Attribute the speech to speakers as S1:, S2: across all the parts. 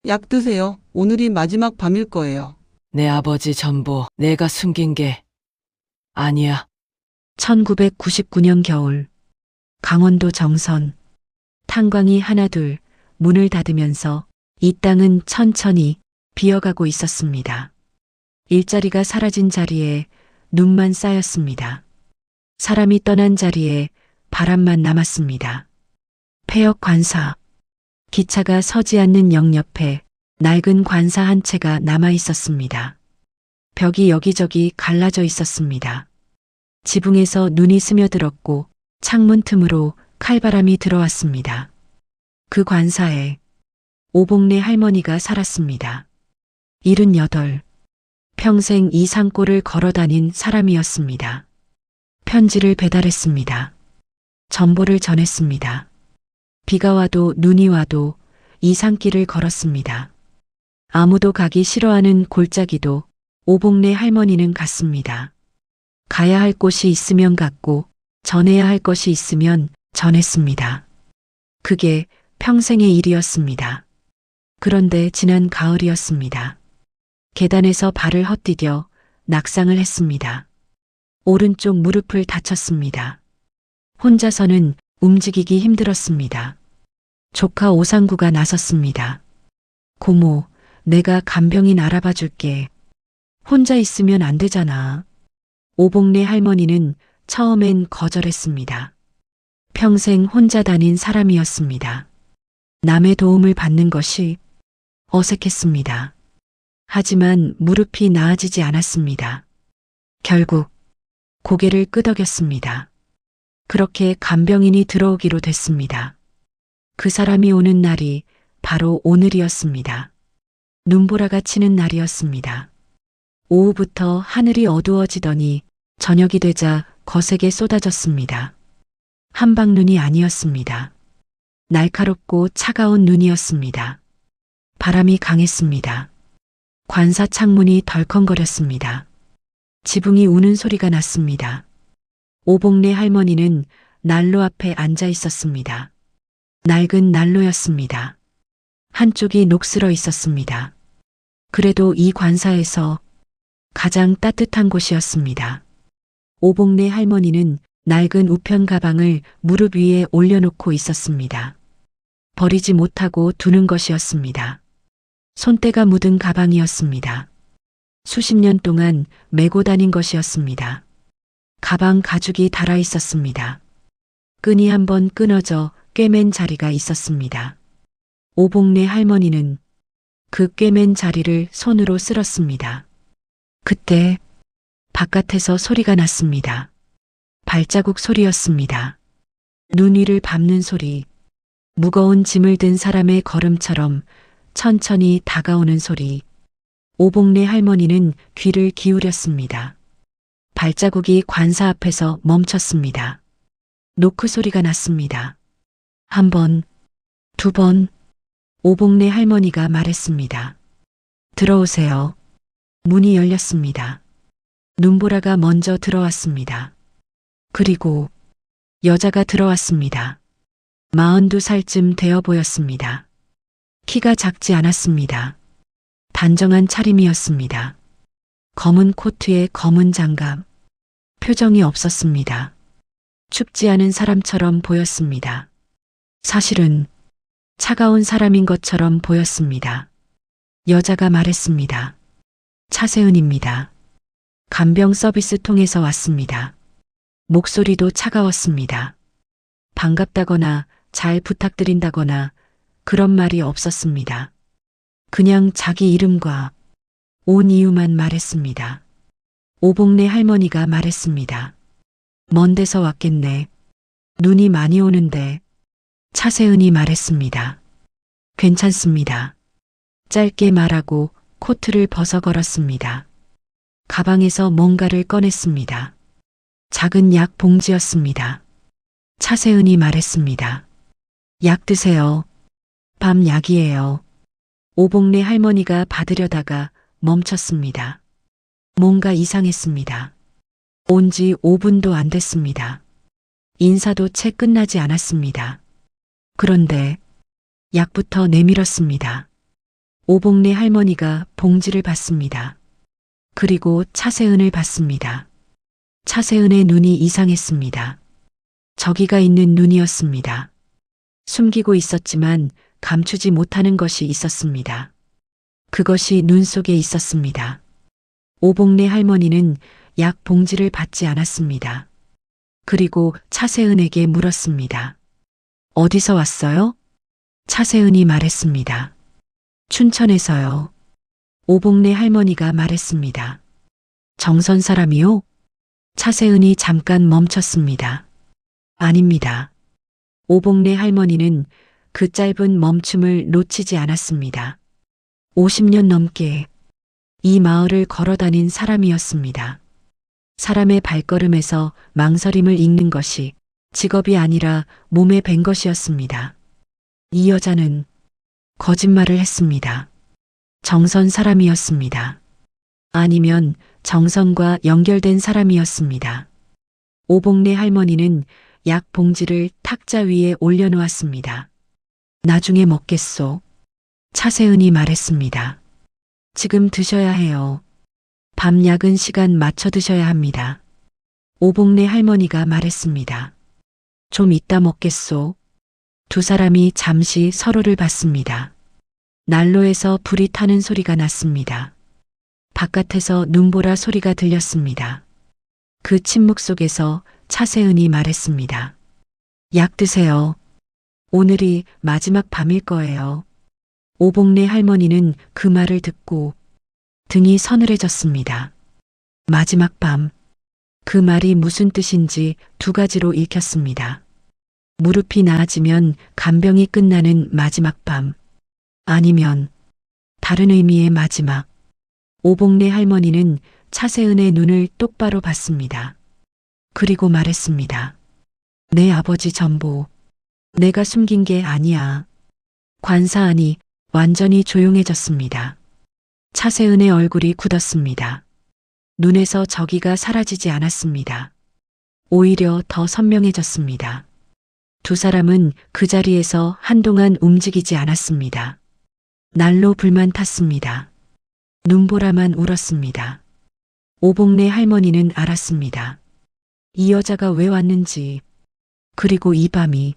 S1: 약 드세요. 오늘이 마지막 밤일 거예요.
S2: 내 아버지 전부 내가 숨긴 게 아니야.
S3: 1999년 겨울 강원도 정선 탄광이 하나둘 문을 닫으면서 이 땅은 천천히 비어가고 있었습니다. 일자리가 사라진 자리에 눈만 쌓였습니다. 사람이 떠난 자리에 바람만 남았습니다. 폐역 관사. 기차가 서지 않는 역 옆에 낡은 관사 한 채가 남아 있었습니다. 벽이 여기저기 갈라져 있었습니다. 지붕에서 눈이 스며들었고 창문 틈으로 칼바람이 들어왔습니다. 그 관사에 오복래 할머니가 살았습니다. 78. 평생 이 산골을 걸어 다닌 사람이었습니다. 편지를 배달했습니다. 전보를 전했습니다. 비가 와도 눈이 와도 이 산길을 걸었습니다. 아무도 가기 싫어하는 골짜기도 오복래 할머니는 갔습니다. 가야 할 곳이 있으면 갔고 전해야 할 것이 있으면 전했습니다. 그게 평생의 일이었습니다. 그런데 지난 가을이었습니다. 계단에서 발을 헛디뎌 낙상을 했습니다. 오른쪽 무릎을 다쳤습니다. 혼자서는 움직이기 힘들었습니다. 조카 오상구가 나섰습니다. 고모, 내가 간병인 알아봐 줄게. 혼자 있으면 안 되잖아. 오복래 할머니는 처음엔 거절했습니다. 평생 혼자 다닌 사람이었습니다. 남의 도움을 받는 것이 어색했습니다. 하지만 무릎이 나아지지 않았습니다. 결국 고개를 끄덕였습니다. 그렇게 간병인이 들어오기로 됐습니다. 그 사람이 오는 날이 바로 오늘이었습니다. 눈보라가 치는 날이었습니다. 오후부터 하늘이 어두워지더니 저녁이 되자 거세게 쏟아졌습니다. 한방눈이 아니었습니다. 날카롭고 차가운 눈이었습니다. 바람이 강했습니다. 관사 창문이 덜컹거렸습니다. 지붕이 우는 소리가 났습니다. 오복래 할머니는 난로 앞에 앉아 있었습니다. 낡은 난로였습니다. 한쪽이 녹슬어 있었습니다. 그래도 이 관사에서 가장 따뜻한 곳이었습니다. 오복래 할머니는 낡은 우편 가방을 무릎 위에 올려놓고 있었습니다. 버리지 못하고 두는 것이었습니다. 손때가 묻은 가방이었습니다. 수십 년 동안 메고 다닌 것이었습니다. 가방 가죽이 달아 있었습니다. 끈이 한번 끊어져 꿰맨 자리가 있었습니다. 오복래 할머니는 그 꿰맨 자리를 손으로 쓸었습니다. 그때 바깥에서 소리가 났습니다. 발자국 소리였습니다. 눈 위를 밟는 소리, 무거운 짐을 든 사람의 걸음처럼 천천히 다가오는 소리. 오복래 할머니는 귀를 기울였습니다. 발자국이 관사 앞에서 멈췄습니다. 노크 소리가 났습니다. 한 번, 두 번, 오복래 할머니가 말했습니다. 들어오세요. 문이 열렸습니다. 눈보라가 먼저 들어왔습니다. 그리고 여자가 들어왔습니다. 42살쯤 되어 보였습니다. 키가 작지 않았습니다. 단정한 차림이었습니다. 검은 코트에 검은 장갑. 표정이 없었습니다. 춥지 않은 사람처럼 보였습니다. 사실은 차가운 사람인 것처럼 보였습니다. 여자가 말했습니다. 차세은입니다. 간병 서비스 통해서 왔습니다. 목소리도 차가웠습니다. 반갑다거나 잘 부탁드린다거나 그런 말이 없었습니다. 그냥 자기 이름과 온 이유만 말했습니다. 오복래 할머니가 말했습니다. 먼 데서 왔겠네. 눈이 많이 오는데. 차세은이 말했습니다. 괜찮습니다. 짧게 말하고 코트를 벗어 걸었습니다. 가방에서 뭔가를 꺼냈습니다. 작은 약 봉지였습니다. 차세은이 말했습니다. 약 드세요. 밤 약이에요. 오복래 할머니가 받으려다가 멈췄습니다. 뭔가 이상했습니다. 온 지 5분도 안 됐습니다. 인사도 채 끝나지 않았습니다. 그런데 약부터 내밀었습니다. 오복래 할머니가 봉지를 받습니다. 그리고 차세은을 받습니다. 차세은의 눈이 이상했습니다. 저기가 있는 눈이었습니다. 숨기고 있었지만 감추지 못하는 것이 있었습니다. 그것이 눈 속에 있었습니다. 오복래 할머니는 약 봉지를 받지 않았습니다. 그리고 차세은에게 물었습니다. 어디서 왔어요? 차세은이 말했습니다. 춘천에서요. 오복래 할머니가 말했습니다. 정선 사람이요? 차세은이 잠깐 멈췄습니다. 아닙니다. 오복래 할머니는 그 짧은 멈춤을 놓치지 않았습니다. 50년 넘게 이 마을을 걸어다닌 사람이었습니다. 사람의 발걸음에서 망설임을 읽는 것이 직업이 아니라 몸에 밴 것이었습니다. 이 여자는 거짓말을 했습니다. 정선 사람이었습니다. 아니면 정선과 연결된 사람이었습니다. 오복래 할머니는 약 봉지를 탁자 위에 올려놓았습니다. 나중에 먹겠소. 차세은이 말했습니다. 지금 드셔야 해요. 밤 약은 시간 맞춰 드셔야 합니다. 오복래 할머니가 말했습니다. 좀 이따 먹겠소. 두 사람이 잠시 서로를 봤습니다. 난로에서 불이 타는 소리가 났습니다. 바깥에서 눈보라 소리가 들렸습니다. 그 침묵 속에서 차세은이 말했습니다. 약 드세요. 오늘이 마지막 밤일 거예요. 오복래 할머니는 그 말을 듣고 등이 서늘해졌습니다. 마지막 밤. 그 말이 무슨 뜻인지 두 가지로 읽혔습니다. 무릎이 나아지면 간병이 끝나는 마지막 밤. 아니면 다른 의미의 마지막. 오복래 할머니는 차세은의 눈을 똑바로 봤습니다. 그리고 말했습니다. 내 아버지 전보. 내가 숨긴 게 아니야. 관사 안이 완전히 조용해졌습니다. 차세은의 얼굴이 굳었습니다. 눈에서 저기가 사라지지 않았습니다. 오히려 더 선명해졌습니다. 두 사람은 그 자리에서 한동안 움직이지 않았습니다. 난로 불만 탔습니다. 눈보라만 울었습니다. 오복래 할머니는 알았습니다. 이 여자가 왜 왔는지, 그리고 이 밤이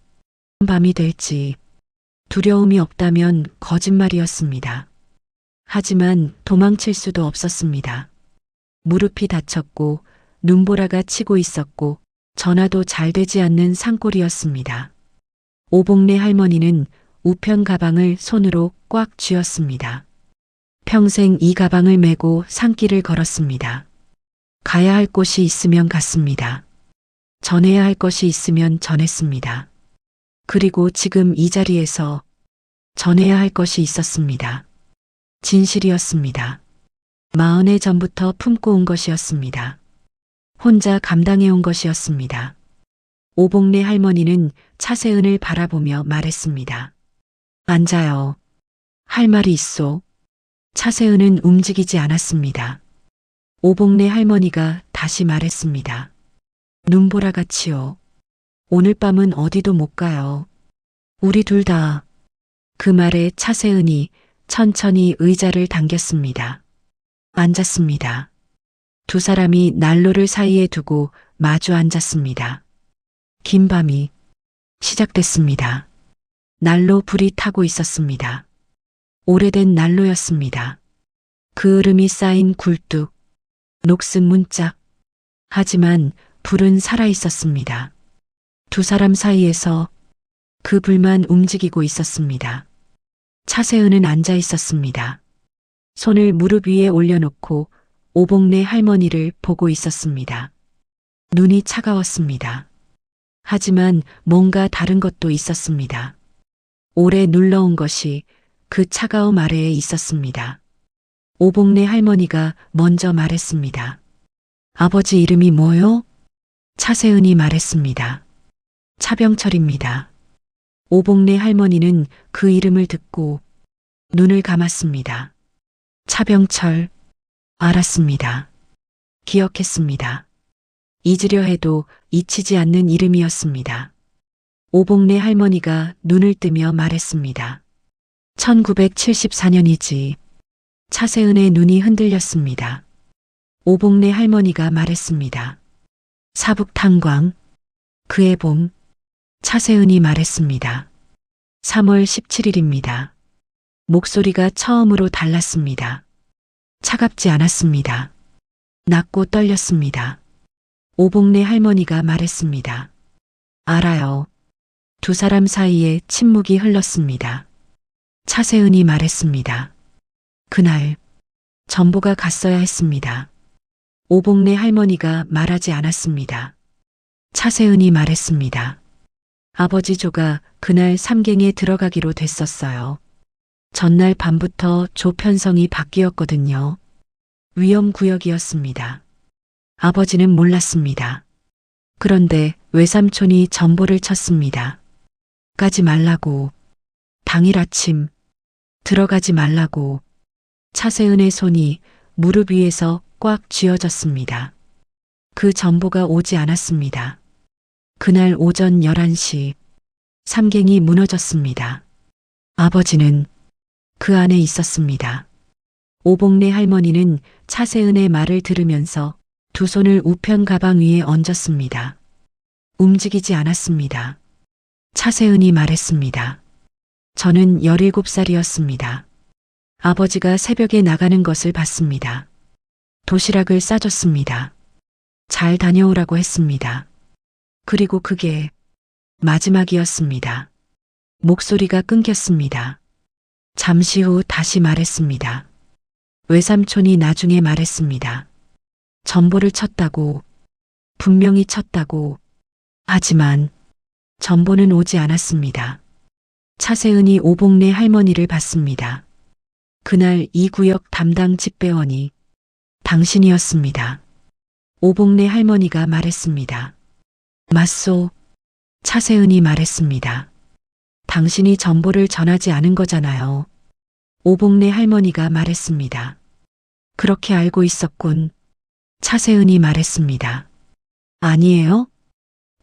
S3: 될지. 두려움이 없다면 거짓말이었습니다. 하지만 도망칠 수도 없었습니다. 무릎이 다쳤고 눈보라가 치고 있었고 전화도 잘 되지 않는 산골이었습니다. 오복래 할머니는 우편 가방을 손으로 꽉 쥐었습니다. 평생 이 가방을 메고 산길을 걸었습니다. 가야 할 곳이 있으면 갔습니다. 전해야 할 것이 있으면 전했습니다. 그리고 지금 이 자리에서 전해야 할 것이 있었습니다. 진실이었습니다. 40해 전부터 품고 온 것이었습니다. 혼자 감당해 온 것이었습니다. 오복래 할머니는 차세은을 바라보며 말했습니다. 앉아요. 할 말이 있소. 차세은은 움직이지 않았습니다. 오복래 할머니가 다시 말했습니다. 눈보라같이요. 오늘 밤은 어디도 못 가요. 우리 둘 다. 그 말에 차세은이 천천히 의자를 당겼습니다. 앉았습니다. 두 사람이 난로를 사이에 두고 마주 앉았습니다. 긴 밤이 시작됐습니다. 난로 불이 타고 있었습니다. 오래된 난로였습니다. 그 으름이 쌓인 굴뚝, 녹슨 문짝. 하지만 불은 살아 있었습니다. 두 사람 사이에서 그 불만 움직이고 있었습니다. 차세은은 앉아 있었습니다. 손을 무릎 위에 올려놓고 오복래 할머니를 보고 있었습니다. 눈이 차가웠습니다. 하지만 뭔가 다른 것도 있었습니다. 오래 눌러온 것이 그 차가움 아래에 있었습니다. 오복래 할머니가 먼저 말했습니다. 아버지 이름이 뭐요? 차세은이 말했습니다. 차병철입니다. 오복래 할머니는 그 이름을 듣고 눈을 감았습니다. 차병철. 알았습니다. 기억했습니다. 잊으려 해도 잊히지 않는 이름이었습니다. 오복래 할머니가 눈을 뜨며 말했습니다. 1974년이지. 차세은의 눈이 흔들렸습니다. 오복내 할머니가 말했습니다. 사북탄광, 그의 봄. 차세은이 말했습니다. 3월 17일입니다. 목소리가 처음으로 달랐습니다. 차갑지 않았습니다. 낮고 떨렸습니다. 오복내 할머니가 말했습니다. 알아요. 두 사람 사이에 침묵이 흘렀습니다. 차세은이 말했습니다. 그날 전보가 갔어야 했습니다. 오복내 할머니가 말하지 않았습니다. 차세은이 말했습니다. 아버지 조가 그날 삼갱에 들어가기로 됐었어요. 전날 밤부터 조 편성이 바뀌었거든요. 위험구역이었습니다. 아버지는 몰랐습니다. 그런데 외삼촌이 전보를 쳤습니다. 가지 말라고. 당일 아침 들어가지 말라고. 차세은의 손이 무릎 위에서 꽉 쥐어졌습니다. 그 전보가 오지 않았습니다. 그날 오전 11시 삼갱이 무너졌습니다. 아버지는 그 안에 있었습니다. 오복내 할머니는 차세은의 말을 들으면서 두 손을 우편 가방 위에 얹었습니다. 움직이지 않았습니다. 차세은이 말했습니다. 저는 17살이었습니다. 아버지가 새벽에 나가는 것을 봤습니다. 도시락을 싸줬습니다. 잘 다녀오라고 했습니다. 그리고 그게 마지막이었습니다. 목소리가 끊겼습니다. 잠시 후 다시 말했습니다. 외삼촌이 나중에 말했습니다. 전보를 쳤다고, 분명히 쳤다고. 하지만 전보는 오지 않았습니다. 차세은이 오복내 할머니를 봤습니다. 그날 이 구역 담당 집배원이 당신이었습니다. 오복내 할머니가 말했습니다. 맞소. 차세은이 말했습니다. 당신이 전보를 전하지 않은 거잖아요. 오복내 할머니가 말했습니다. 그렇게 알고 있었군. 차세은이 말했습니다. 아니에요?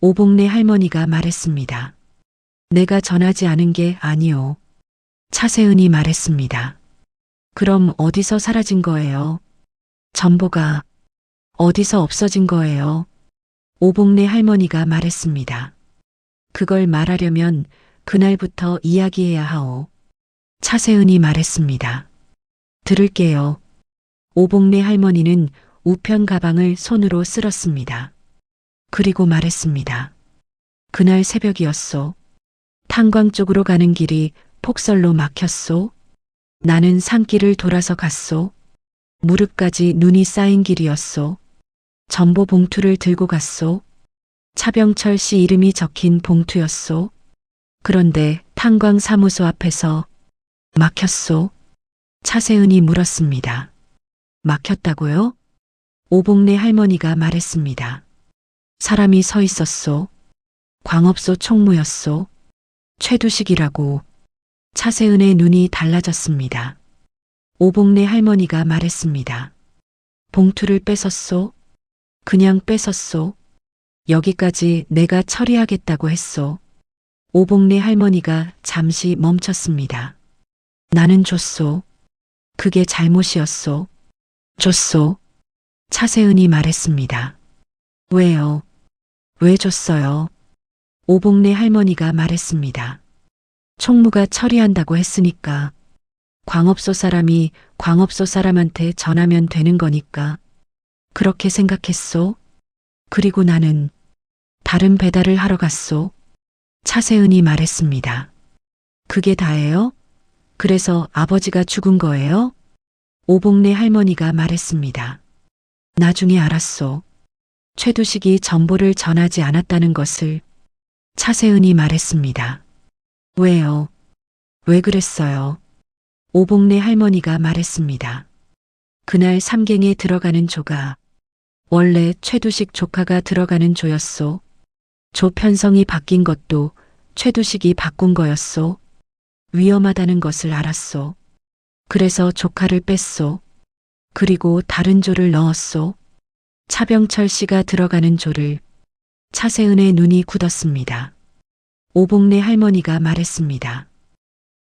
S3: 오복내 할머니가 말했습니다. 내가 전하지 않은 게 아니오. 차세은이 말했습니다. 그럼 어디서 사라진 거예요? 전보가 어디서 없어진 거예요? 오복내 할머니가 말했습니다. 그걸 말하려면 그날부터 이야기해야 하오. 차세은이 말했습니다. 들을게요. 오복내 할머니는 우편 가방을 손으로 쓸었습니다. 그리고 말했습니다. 그날 새벽이었소. 탄광 쪽으로 가는 길이 폭설로 막혔소. 나는 산길을 돌아서 갔소. 무릎까지 눈이 쌓인 길이었소. 전보 봉투를 들고 갔소. 차병철 씨 이름이 적힌 봉투였소. 그런데 탄광 사무소 앞에서 막혔소. 차세은이 물었습니다. 막혔다고요? 오복내 할머니가 말했습니다. 사람이 서 있었소. 광업소 총무였소. 최두식이라고. 차세은의 눈이 달라졌습니다. 오복내 할머니가 말했습니다. 봉투를 뺏었소. 그냥 뺏었소. 여기까지 내가 처리하겠다고 했소. 오복내 할머니가 잠시 멈췄습니다. 나는 줬소. 그게 잘못이었소. 줬소. 차세은이 말했습니다. 왜요? 왜 줬어요? 오복내 할머니가 말했습니다. 총무가 처리한다고 했으니까. 광업소 사람이 광업소 사람한테 전하면 되는 거니까. 그렇게 생각했소. 그리고 나는 다른 배달을 하러 갔소. 차세은이 말했습니다. 그게 다예요? 그래서 아버지가 죽은 거예요? 오복내 할머니가 말했습니다. 나중에 알았소. 최두식이 전보를 전하지 않았다는 것을. 차세은이 말했습니다. 왜요? 왜 그랬어요? 오복내 할머니가 말했습니다. 그날 삼갱에 들어가는 조가 원래 최두식 조카가 들어가는 조였소. 조 편성이 바뀐 것도 최두식이 바꾼 거였소. 위험하다는 것을 알았소. 그래서 조카를 뺐소. 그리고 다른 조를 넣었소. 차병철 씨가 들어가는 조를. 차세은의 눈이 굳었습니다. 오복내 할머니가 말했습니다.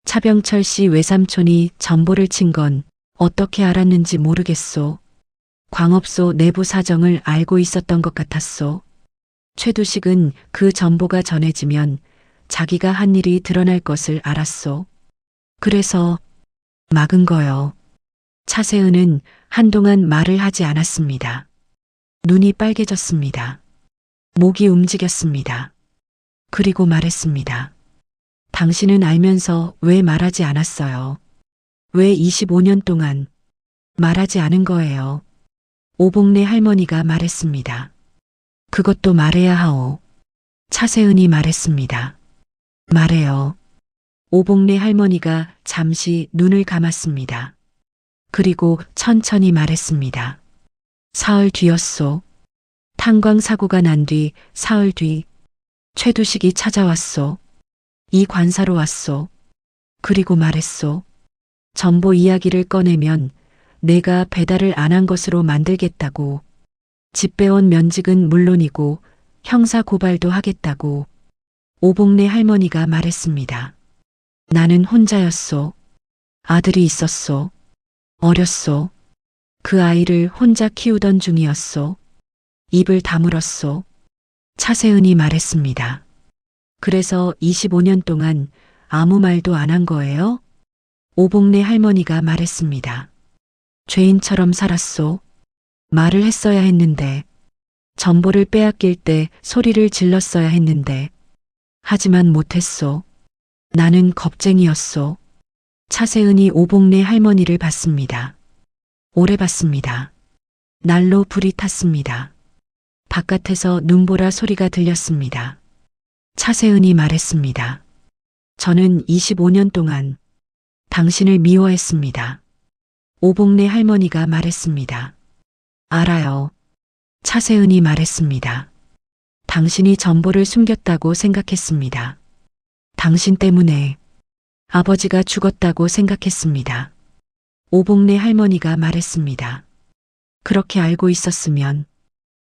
S3: 차병철 씨 외삼촌이 전보를 친 건 어떻게 알았는지 모르겠소. 광업소 내부 사정을 알고 있었던 것 같았소. 최두식은 그 전보가 전해지면 자기가 한 일이 드러날 것을 알았소. 그래서 막은 거요. 차세은은 한동안 말을 하지 않았습니다. 눈이 빨개졌습니다. 목이 움직였습니다. 그리고 말했습니다. 당신은 알면서 왜 말하지 않았어요? 왜 25년 동안 말하지 않은 거예요? 오복래 할머니가 말했습니다. 그것도 말해야 하오. 차세은이 말했습니다. 말해요. 오복래 할머니가 잠시 눈을 감았습니다. 그리고 천천히 말했습니다. 사흘 뒤였소. 탄광 사고가 난 뒤 사흘 뒤 최두식이 찾아왔소. 이 관사로 왔소. 그리고 말했소. 전보 이야기를 꺼내면 내가 배달을 안 한 것으로 만들겠다고. 집 빼온 면직은 물론이고 형사 고발도 하겠다고. 오복래 할머니가 말했습니다. 나는 혼자였소. 아들이 있었소. 어렸소. 그 아이를 혼자 키우던 중이었소. 입을 다물었소. 차세은이 말했습니다. 그래서 25년 동안 아무 말도 안 한 거예요? 오복래 할머니가 말했습니다. 죄인처럼 살았소. 말을 했어야 했는데, 전보를 빼앗길 때 소리를 질렀어야 했는데, 하지만 못했소. 나는 겁쟁이였소. 차세은이 오복래 할머니를 봤습니다. 오래 봤습니다. 날로 불이 탔습니다. 바깥에서 눈보라 소리가 들렸습니다. 차세은이 말했습니다. 저는 25년 동안 당신을 미워했습니다. 오복래 할머니가 말했습니다. 알아요. 차세은이 말했습니다. 당신이 전보를 숨겼다고 생각했습니다. 당신 때문에 아버지가 죽었다고 생각했습니다. 오복래 할머니가 말했습니다. 그렇게 알고 있었으면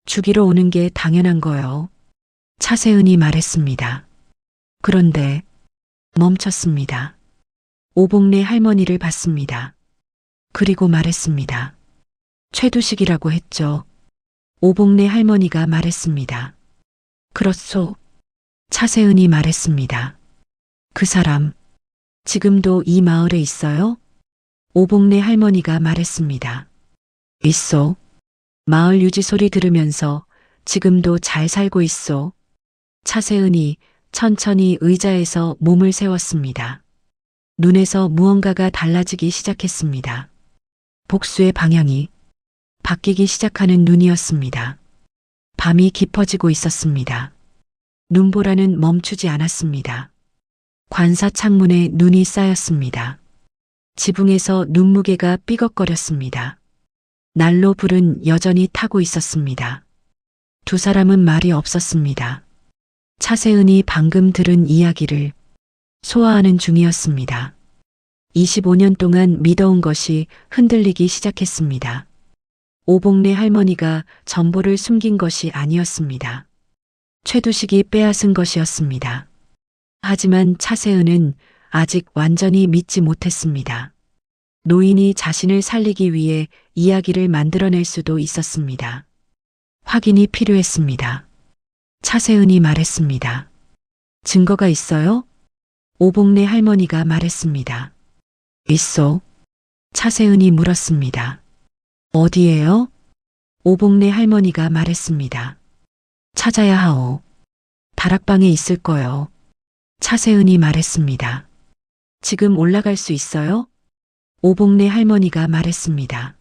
S3: 죽이러 오는 게 당연한 거요. 차세은이 말했습니다. 그런데 멈췄습니다. 오복래 할머니를 봤습니다. 그리고 말했습니다. 최두식이라고 했죠. 오복래 할머니가 말했습니다. 그렇소. 차세은이 말했습니다. 그 사람 지금도 이 마을에 있어요? 오복래 할머니가 말했습니다. 있소. 마을 유지 소리 들으면서 지금도 잘 살고 있소. 차세은이 천천히 의자에서 몸을 세웠습니다. 눈에서 무언가가 달라지기 시작했습니다. 복수의 방향이 바뀌기 시작하는 눈이었습니다. 밤이 깊어지고 있었습니다. 눈보라는 멈추지 않았습니다. 관사 창문에 눈이 쌓였습니다. 지붕에서 눈무게가 삐걱거렸습니다. 난로 불은 여전히 타고 있었습니다. 두 사람은 말이 없었습니다. 차세은이 방금 들은 이야기를 소화하는 중이었습니다. 25년 동안 믿어온 것이 흔들리기 시작했습니다. 오복래 할머니가 전보를 숨긴 것이 아니었습니다. 최두식이 빼앗은 것이었습니다. 하지만 차세은은 아직 완전히 믿지 못했습니다. 노인이 자신을 살리기 위해 이야기를 만들어낼 수도 있었습니다. 확인이 필요했습니다. 차세은이 말했습니다. 증거가 있어요? 오복래 할머니가 말했습니다. 있어. 차세은이 물었습니다. 어디에요? 오복래 할머니가 말했습니다. 찾아야 하오. 다락방에 있을 거요. 차세은이 말했습니다. 지금 올라갈 수 있어요? 오복래 할머니가 말했습니다.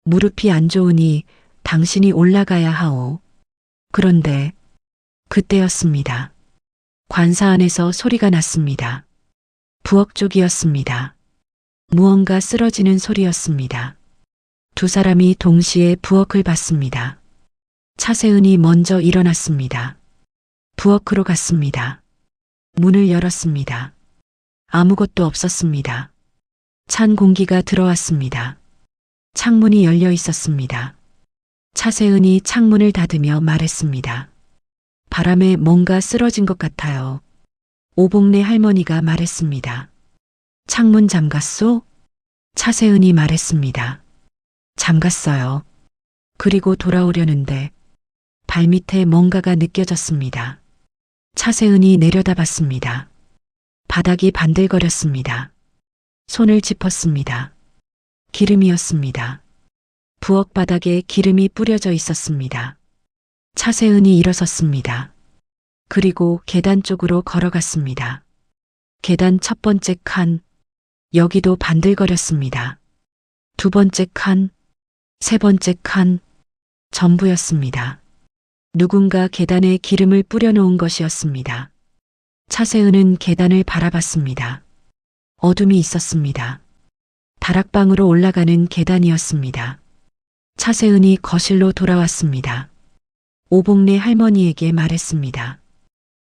S3: 무릎이 안 좋으니 당신이 올라가야 하오. 그런데 그때였습니다. 관사 안에서 소리가 났습니다. 부엌 쪽이었습니다. 무언가 쓰러지는 소리였습니다. 두 사람이 동시에 부엌을 봤습니다. 차세은이 먼저 일어났습니다. 부엌으로 갔습니다. 문을 열었습니다. 아무것도 없었습니다. 찬 공기가 들어왔습니다. 창문이 열려 있었습니다. 차세은이 창문을 닫으며 말했습니다. 바람에 뭔가 쓰러진 것 같아요. 오복래 할머니가 말했습니다. 창문 잠갔소? 차세은이 말했습니다. 잠갔어요. 그리고 돌아오려는데 발밑에 뭔가가 느껴졌습니다. 차세은이 내려다봤습니다. 바닥이 반들거렸습니다. 손을 짚었습니다. 기름이었습니다. 부엌 바닥에 기름이 뿌려져 있었습니다. 차세은이 일어섰습니다. 그리고 계단 쪽으로 걸어갔습니다. 계단 첫 번째 칸, 여기도 반들거렸습니다. 두 번째 칸, 세 번째 칸, 전부였습니다. 누군가 계단에 기름을 뿌려놓은 것이었습니다. 차세은은 계단을 바라봤습니다. 어둠이 있었습니다. 다락방으로 올라가는 계단이었습니다. 차세은이 거실로 돌아왔습니다. 오복래 할머니에게 말했습니다.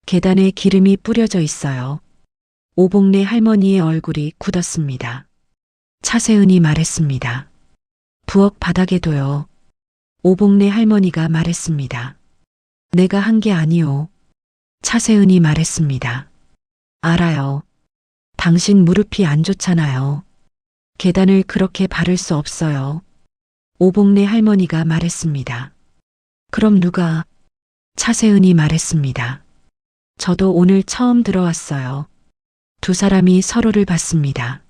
S3: 계단에 기름이 뿌려져 있어요. 오복래 할머니의 얼굴이 굳었습니다. 차세은이 말했습니다. 부엌 바닥에도요. 오복래 할머니가 말했습니다. 내가 한 게 아니오. 차세은이 말했습니다. 알아요. 당신 무릎이 안 좋잖아요. 계단을 그렇게 바를 수 없어요. 오복래 할머니가 말했습니다. 그럼 누가? 차세은이 말했습니다. 저도 오늘 처음 들어왔어요. 두 사람이 서로를 봤습니다.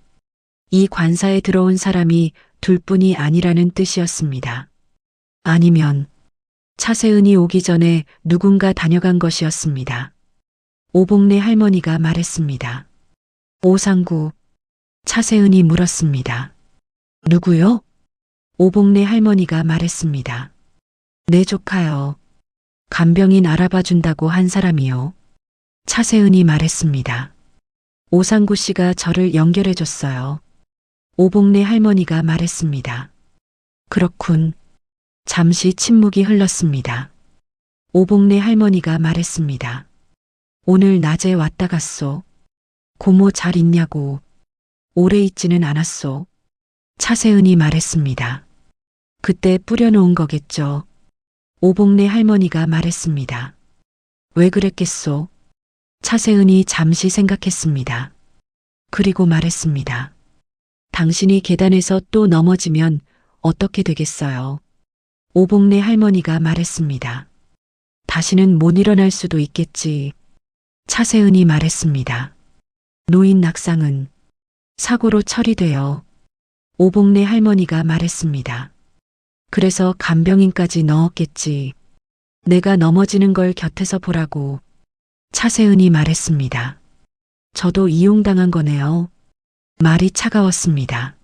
S3: 이 관사에 들어온 사람이 둘뿐이 아니라는 뜻이었습니다. 아니면 차세은이 오기 전에 누군가 다녀간 것이었습니다. 오복래 할머니가 말했습니다. 오상구. 차세은이 물었습니다. 누구요? 오복래 할머니가 말했습니다. 내 조카요. 간병인 알아봐 준다고 한 사람이요. 차세은이 말했습니다. 오상구 씨가 저를 연결해 줬어요. 오복래 할머니가 말했습니다. 그렇군. 잠시 침묵이 흘렀습니다. 오복래 할머니가 말했습니다. 오늘 낮에 왔다 갔소. 고모 잘 있냐고. 오래 있지는 않았소. 차세은이 말했습니다. 그때 뿌려놓은 거겠죠. 오복래 할머니가 말했습니다. 왜 그랬겠소? 차세은이 잠시 생각했습니다. 그리고 말했습니다. 당신이 계단에서 또 넘어지면 어떻게 되겠어요? 오복래 할머니가 말했습니다. 다시는 못 일어날 수도 있겠지. 차세은이 말했습니다. 노인 낙상은 사고로 처리되어. 오복래 할머니가 말했습니다. 그래서 간병인까지 넣었겠지. 내가 넘어지는 걸 곁에서 보라고. 차세은이 말했습니다. 저도 이용당한 거네요. 말이 차가웠습니다.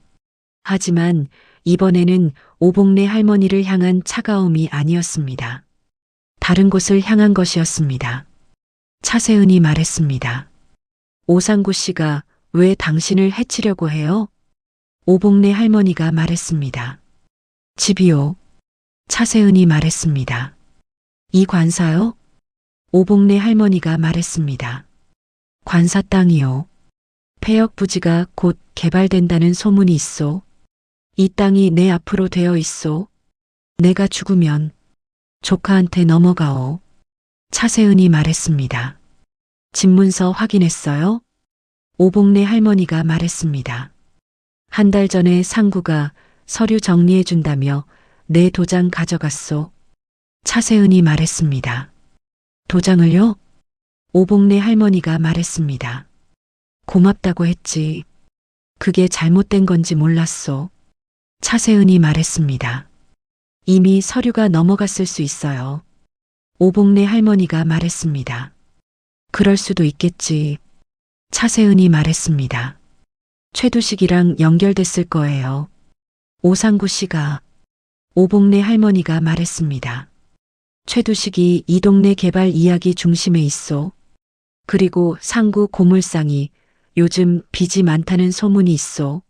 S3: 하지만 이번에는 오복래 할머니를 향한 차가움이 아니었습니다. 다른 곳을 향한 것이었습니다. 차세은이 말했습니다. 오상구 씨가 왜 당신을 해치려고 해요? 오복래 할머니가 말했습니다. 집이요. 차세은이 말했습니다. 이 관사요? 오복래 할머니가 말했습니다. 관사 땅이요. 폐역 부지가 곧 개발된다는 소문이 있소. 이 땅이 내 앞으로 되어 있소. 내가 죽으면 조카한테 넘어가오. 차세은이 말했습니다. 집문서 확인했어요? 오복래 할머니가 말했습니다. 한 달 전에 상구가 서류 정리해 준다며 내 도장 가져갔소. 차세은이 말했습니다. 도장을요? 오복래 할머니가 말했습니다. 고맙다고 했지. 그게 잘못된 건지 몰랐소. 차세은이 말했습니다. 이미 서류가 넘어갔을 수 있어요. 오복래 할머니가 말했습니다. 그럴 수도 있겠지. 차세은이 말했습니다. 최두식이랑 연결됐을 거예요. 오상구 씨가. 오복래 할머니가 말했습니다. 최두식이 이 동네 개발 이야기 중심에 있어. 그리고 상구 고물상이 요즘 빚이 많다는 소문이 있어.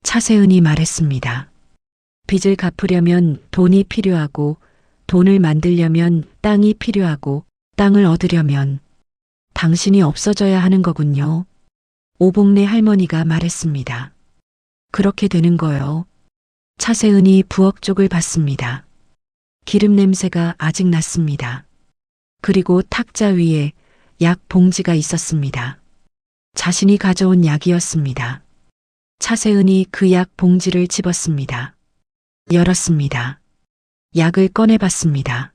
S3: 차세은이 말했습니다. 빚을 갚으려면 돈이 필요하고 돈을 만들려면 땅이 필요하고 땅을 얻으려면 당신이 없어져야 하는 거군요. 오복래 할머니가 말했습니다. 그렇게 되는 거요. 차세은이 부엌 쪽을 봤습니다. 기름 냄새가 아직 났습니다. 그리고 탁자 위에 약 봉지가 있었습니다. 자신이 가져온 약이었습니다. 차세은이 그 약 봉지를 집었습니다. 열었습니다. 약을 꺼내봤습니다.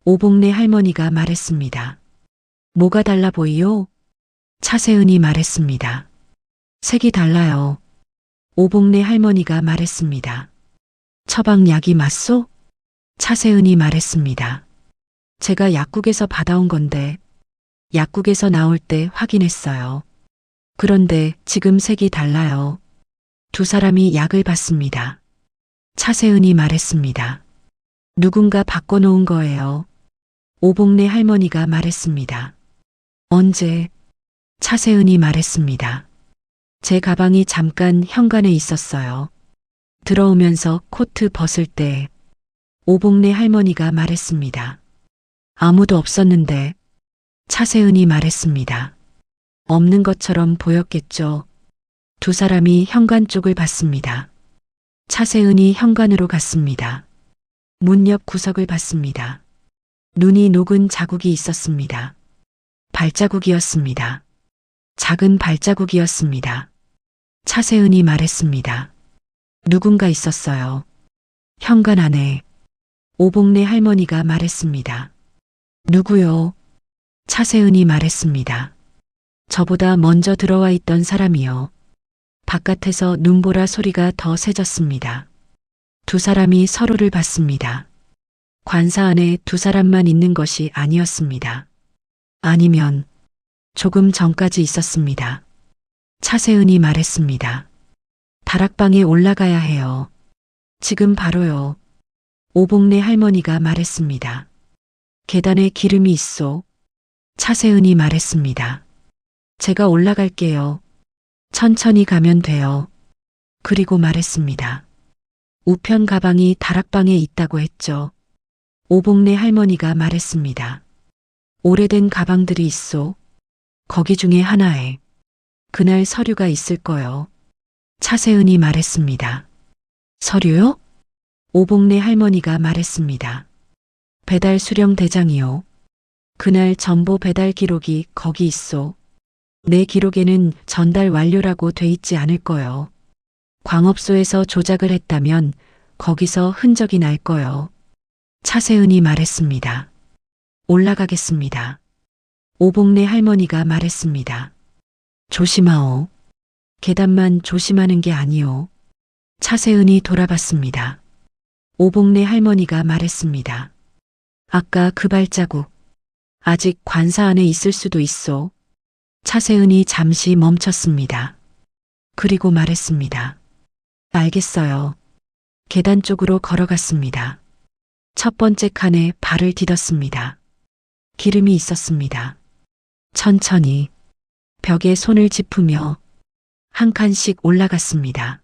S3: 오복래 할머니가 말했습니다. 뭐가 달라 보이요? 차세은이 말했습니다. 색이 달라요. 오복래 할머니가 말했습니다. 처방약이 맞소? 차세은이 말했습니다. 제가 약국에서 받아온 건데 약국에서 나올 때 확인했어요. 그런데 지금 색이 달라요. 두 사람이 약을 받습니다. 차세은이 말했습니다. 누군가 바꿔놓은 거예요. 오복래 할머니가 말했습니다. 언제? 차세은이 말했습니다. 제 가방이 잠깐 현관에 있었어요. 들어오면서 코트 벗을 때 오복래 할머니가 말했습니다. 아무도 없었는데 차세은이 말했습니다. 없는 것처럼 보였겠죠. 두 사람이 현관 쪽을 봤습니다. 차세은이 현관으로 갔습니다. 문 옆 구석을 봤습니다. 눈이 녹은 자국이 있었습니다. 발자국이었습니다. 작은 발자국이었습니다. 차세은이 말했습니다. 누군가 있었어요. 현관 안에. 오복래 할머니가 말했습니다. 누구요? 차세은이 말했습니다. 저보다 먼저 들어와 있던 사람이요. 바깥에서 눈보라 소리가 더 세졌습니다. 두 사람이 서로를 봤습니다. 관사 안에 두 사람만 있는 것이 아니었습니다. 아니면 조금 전까지 있었습니다. 차세은이 말했습니다. 다락방에 올라가야 해요. 지금 바로요. 오복래 할머니가 말했습니다. 계단에 기름이 있소. 차세은이 말했습니다. 제가 올라갈게요. 천천히 가면 돼요. 그리고 말했습니다. 우편 가방이 다락방에 있다고 했죠. 오복래 할머니가 말했습니다. 오래된 가방들이 있소. 거기 중에 하나에 그날 서류가 있을 거요. 차세은이 말했습니다. 서류요? 오복래 할머니가 말했습니다. 배달 수령 대장이요. 그날 전보 배달 기록이 거기 있소. 내 기록에는 전달 완료라고 돼 있지 않을 거요. 광업소에서 조작을 했다면 거기서 흔적이 날 거요. 차세은이 말했습니다. 올라가겠습니다. 오복래 할머니가 말했습니다. 조심하오. 계단만 조심하는 게 아니오. 차세은이 돌아봤습니다. 오복래 할머니가 말했습니다. 아까 그 발자국. 아직 관사 안에 있을 수도 있어. 차세은이 잠시 멈췄습니다. 그리고 말했습니다. 알겠어요. 계단 쪽으로 걸어갔습니다. 첫 번째 칸에 발을 디뎠습니다. 기름이 있었습니다. 천천히 벽에 손을 짚으며 한 칸씩 올라갔습니다.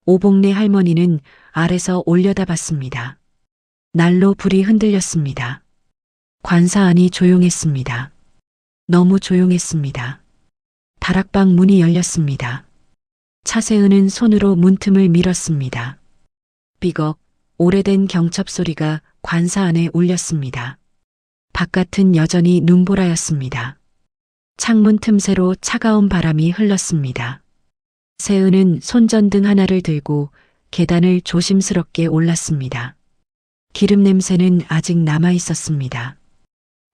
S3: 오복래 할머니는 아래서 올려다봤습니다. 날로 불이 흔들렸습니다. 관사 안이 조용했습니다. 너무 조용했습니다. 다락방 문이 열렸습니다. 차세은은 손으로 문틈을 밀었습니다. 삐걱 오래된 경첩 소리가 관사 안에 울렸습니다. 바깥은 여전히 눈보라였습니다. 창문 틈새로 차가운 바람이 흘렀습니다. 세은은 손전등 하나를 들고 계단을 조심스럽게 올랐습니다. 기름 냄새는 아직 남아 있었습니다.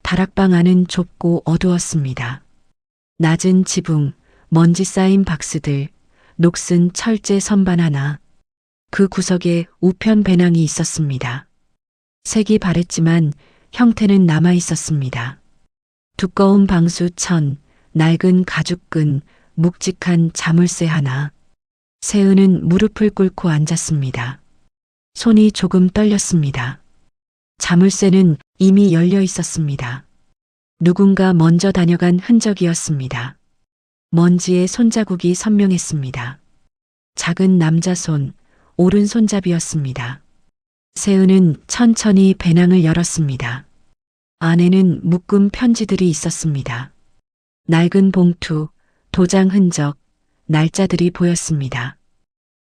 S3: 다락방 안은 좁고 어두웠습니다. 낮은 지붕, 먼지 쌓인 박스들, 녹슨 철제 선반 하나, 그 구석에 우편 배낭이 있었습니다. 색이 바랬지만 형태는 남아 있었습니다. 두꺼운 방수 천, 낡은 가죽끈, 묵직한 자물쇠 하나. 세은은 무릎을 꿇고 앉았습니다. 손이 조금 떨렸습니다. 자물쇠는 이미 열려 있었습니다. 누군가 먼저 다녀간 흔적이었습니다. 먼지의 손자국이 선명했습니다. 작은 남자 손, 오른손잡이였습니다. 세은은 천천히 배낭을 열었습니다. 안에는 묶은 편지들이 있었습니다. 낡은 봉투, 도장 흔적, 날짜들이 보였습니다.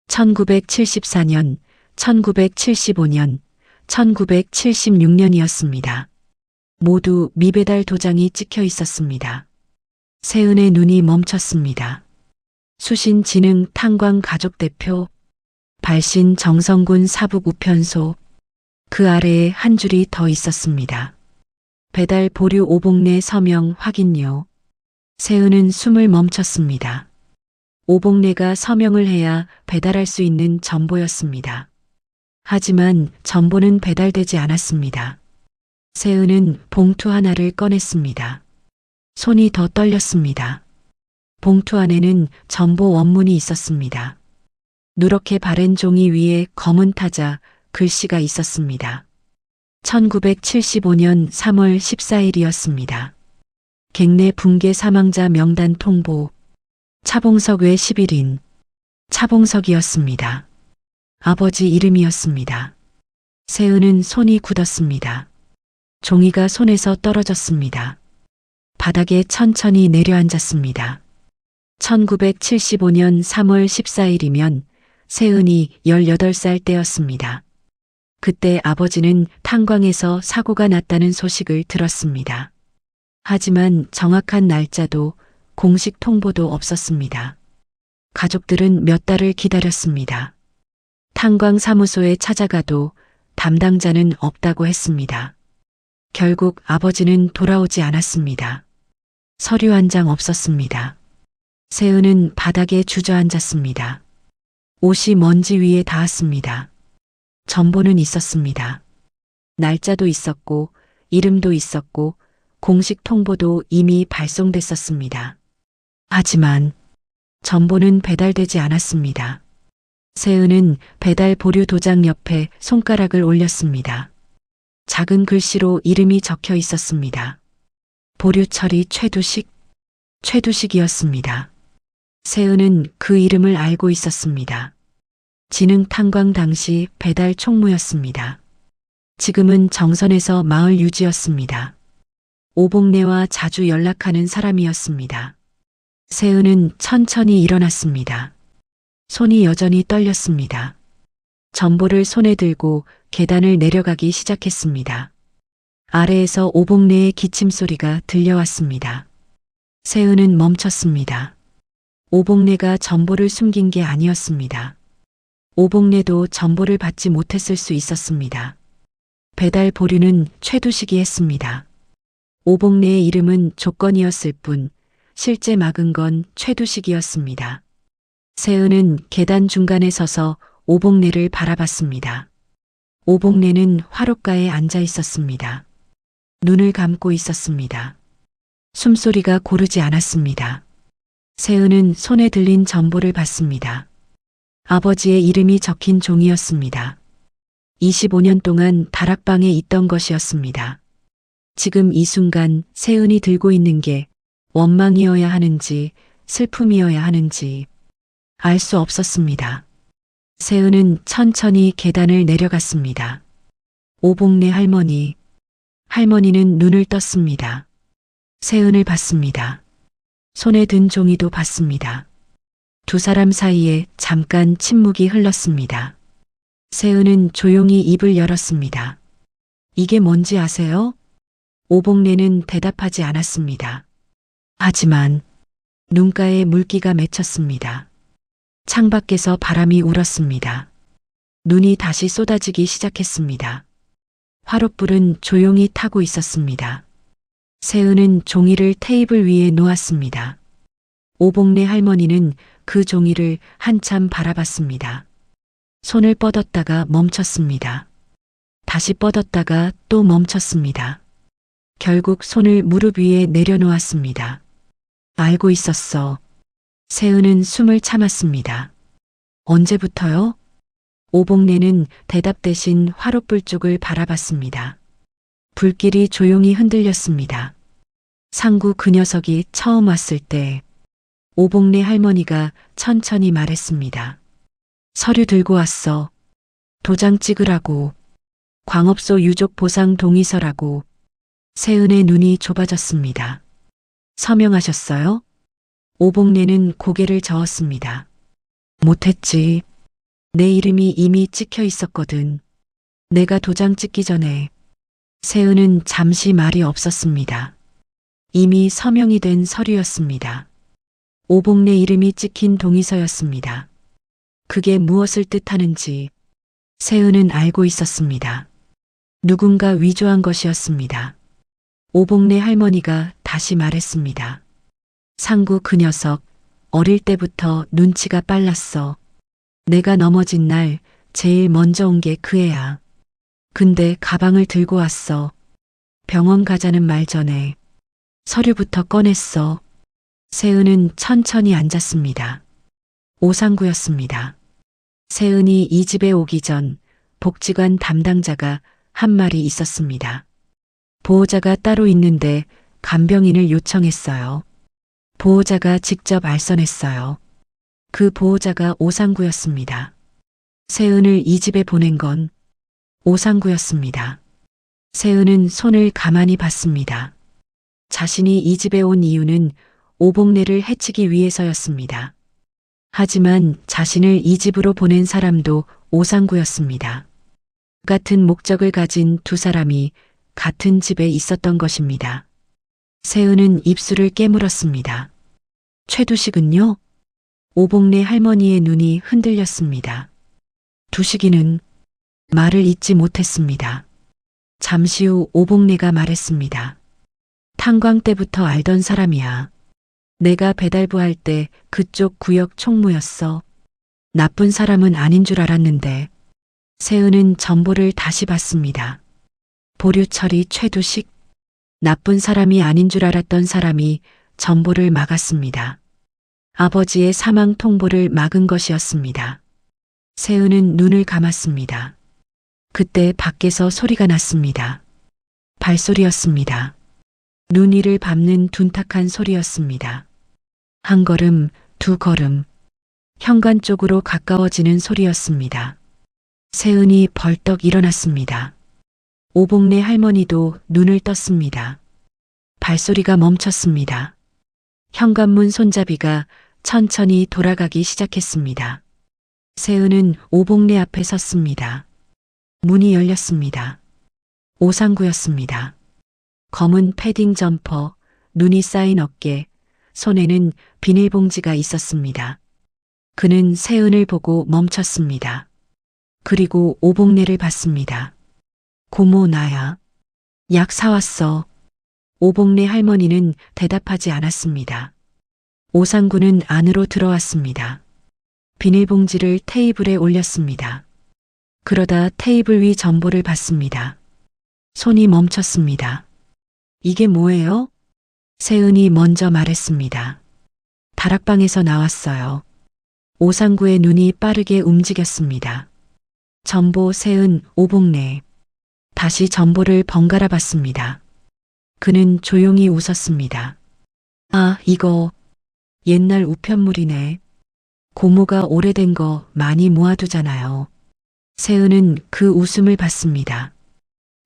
S3: 1974년, 1975년, 1976년이었습니다. 모두 미배달 도장이 찍혀 있었습니다. 세은의 눈이 멈췄습니다. 수신 진흥 탄광 가족 대표, 발신 정성군 사북 우편소, 그 아래에 한 줄이 더 있었습니다. 배달 보류 오복내 서명 확인요. 세은은 숨을 멈췄습니다. 오복내가 서명을 해야 배달할 수 있는 전보였습니다. 하지만 전보는 배달되지 않았습니다. 세은은 봉투 하나를 꺼냈습니다. 손이 더 떨렸습니다. 봉투 안에는 전보 원문이 있었습니다. 누렇게 바랜 종이 위에 검은 타자 글씨가 있었습니다. 1975년 3월 14일이었습니다. 갱내 붕괴 사망자 명단 통보. 차봉석 외 11인. 차봉석이었습니다. 아버지 이름이었습니다. 세은은 손이 굳었습니다. 종이가 손에서 떨어졌습니다. 바닥에 천천히 내려앉았습니다. 1975년 3월 14일이면 세은이 18살 때였습니다. 그때 아버지는 탄광에서 사고가 났다는 소식을 들었습니다. 하지만 정확한 날짜도 공식 통보도 없었습니다. 가족들은 몇 달을 기다렸습니다. 탄광 사무소에 찾아가도 담당자는 없다고 했습니다. 결국 아버지는 돌아오지 않았습니다. 서류 한 장 없었습니다. 세은은 바닥에 주저앉았습니다. 옷이 먼지 위에 닿았습니다. 전보는 있었습니다. 날짜도 있었고 이름도 있었고 공식 통보도 이미 발송됐었습니다. 하지만 전보는 배달되지 않았습니다. 세은은 배달 보류 도장 옆에 손가락을 올렸습니다. 작은 글씨로 이름이 적혀 있었습니다. 보류 처리 최두식이었습니다. 세은은 그 이름을 알고 있었습니다. 진흥 탄광 당시 배달 총무였습니다. 지금은 정선에서 마을 유지였습니다. 오복내와 자주 연락하는 사람이었습니다. 세은은 천천히 일어났습니다. 손이 여전히 떨렸습니다. 전보를 손에 들고 계단을 내려가기 시작했습니다. 아래에서 오복내의 기침 소리가 들려왔습니다. 세은은 멈췄습니다. 오복내가 전보를 숨긴 게 아니었습니다. 오복내도 전보를 받지 못했을 수 있었습니다. 배달 보류는 최두식이 했습니다. 오복내의 이름은 조건이었을 뿐 실제 막은 건 최두식이었습니다. 세은은 계단 중간에 서서 오복내를 바라봤습니다. 오복내는 화롯가에 앉아 있었습니다. 눈을 감고 있었습니다. 숨소리가 고르지 않았습니다. 세은은 손에 들린 전보를 봤습니다. 아버지의 이름이 적힌 종이었습니다. 25년 동안 다락방에 있던 것이었습니다. 지금 이 순간 세은이 들고 있는 게 원망이어야 하는지 슬픔이어야 하는지 알 수 없었습니다. 세은은 천천히 계단을 내려갔습니다. 오복내 할머니는 눈을 떴습니다. 세은을 봤습니다. 손에 든 종이도 봤습니다. 두 사람 사이에 잠깐 침묵이 흘렀습니다. 세은은 조용히 입을 열었습니다. 이게 뭔지 아세요? 오복내는 대답하지 않았습니다. 하지만 눈가에 물기가 맺혔습니다. 창밖에서 바람이 울었습니다. 눈이 다시 쏟아지기 시작했습니다. 화롯불은 조용히 타고 있었습니다. 세은은 종이를 테이블 위에 놓았습니다. 오복내 할머니는 그 종이를 한참 바라봤습니다. 손을 뻗었다가 멈췄습니다. 다시 뻗었다가 또 멈췄습니다. 결국 손을 무릎 위에 내려놓았습니다. 알고 있었어. 세은은 숨을 참았습니다. 언제부터요? 오복내는 대답 대신 화롯불 쪽을 바라봤습니다. 불길이 조용히 흔들렸습니다. 상구 그 녀석이 처음 왔을 때 오복내 할머니가 천천히 말했습니다. 서류 들고 왔어. 도장 찍으라고. 광업소 유족 보상 동의서라고. 세은의 눈이 좁아졌습니다. 서명하셨어요? 오복내는 고개를 저었습니다. 못했지. 내 이름이 이미 찍혀 있었거든. 내가 도장 찍기 전에. 세은은 잠시 말이 없었습니다. 이미 서명이 된 서류였습니다. 오복내 이름이 찍힌 동의서였습니다. 그게 무엇을 뜻하는지 세은은 알고 있었습니다. 누군가 위조한 것이었습니다. 오복내 할머니가 다시 말했습니다. 상구 그 녀석 어릴 때부터 눈치가 빨랐어. 내가 넘어진 날 제일 먼저 온 게 그 애야. 근데 가방을 들고 왔어. 병원 가자는 말 전에 서류부터 꺼냈어. 세은은 천천히 앉았습니다. 오상구였습니다. 세은이 이 집에 오기 전 복지관 담당자가 한 말이 있었습니다. 보호자가 따로 있는데 간병인을 요청했어요. 보호자가 직접 알선했어요. 그 보호자가 오상구였습니다. 세은을 이 집에 보낸 건 오상구였습니다. 세은은 손을 가만히 봤습니다. 자신이 이 집에 온 이유는 오복내를 해치기 위해서였습니다. 하지만 자신을 이 집으로 보낸 사람도 오상구였습니다. 같은 목적을 가진 두 사람이 같은 집에 있었던 것입니다. 세은은 입술을 깨물었습니다. 최두식은요? 오복내 할머니의 눈이 흔들렸습니다. 두식이는 말을 잇지 못했습니다. 잠시 후 오복내가 말했습니다. 탄광 때부터 알던 사람이야. 내가 배달부 할 때 그쪽 구역 총무였어. 나쁜 사람은 아닌 줄 알았는데. 세은은 전보를 다시 봤습니다. 보류 처리 최두식. 나쁜 사람이 아닌 줄 알았던 사람이 전보를 막았습니다. 아버지의 사망 통보를 막은 것이었습니다. 세은은 눈을 감았습니다. 그때 밖에서 소리가 났습니다. 발소리였습니다. 눈 위를 밟는 둔탁한 소리였습니다. 한 걸음, 두 걸음, 현관 쪽으로 가까워지는 소리였습니다. 세은이 벌떡 일어났습니다. 오복내 할머니도 눈을 떴습니다. 발소리가 멈췄습니다. 현관문 손잡이가 천천히 돌아가기 시작했습니다. 세은은 오복내 앞에 섰습니다. 문이 열렸습니다. 오상구였습니다. 검은 패딩 점퍼, 눈이 쌓인 어깨, 손에는 비닐봉지가 있었습니다. 그는 세은을 보고 멈췄습니다. 그리고 오복내를 봤습니다. 고모 나야. 약 사왔어. 오복내 할머니는 대답하지 않았습니다. 오상구는 안으로 들어왔습니다. 비닐봉지를 테이블에 올렸습니다. 그러다 테이블 위 전보를 봤습니다. 손이 멈췄습니다. 이게 뭐예요? 세은이 먼저 말했습니다. 다락방에서 나왔어요. 오상구의 눈이 빠르게 움직였습니다. 전보 세은 오복내. 다시 전보를 번갈아 봤습니다. 그는 조용히 웃었습니다. 아, 이거 옛날 우편물이네. 고모가 오래된 거 많이 모아두잖아요. 세은은 그 웃음을 봤습니다.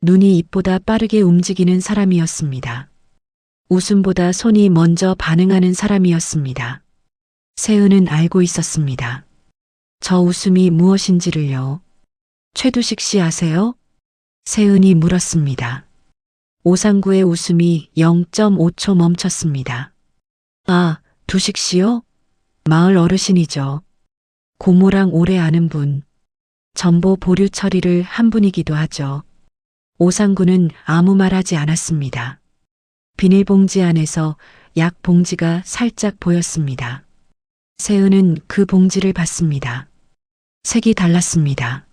S3: 눈이 입보다 빠르게 움직이는 사람이었습니다. 웃음보다 손이 먼저 반응하는 사람이었습니다. 세은은 알고 있었습니다. 저 웃음이 무엇인지를요. 최두식 씨 아세요? 세은이 물었습니다. 오상구의 웃음이 0.5초 멈췄습니다. 아, 두식 씨요? 마을 어르신이죠. 고모랑 오래 아는 분. 전보 보류 처리를 한 분이기도 하죠. 오상구는 아무 말 하지 않았습니다. 비닐봉지 안에서 약 봉지가 살짝 보였습니다. 세은은 그 봉지를 봤습니다. 색이 달랐습니다.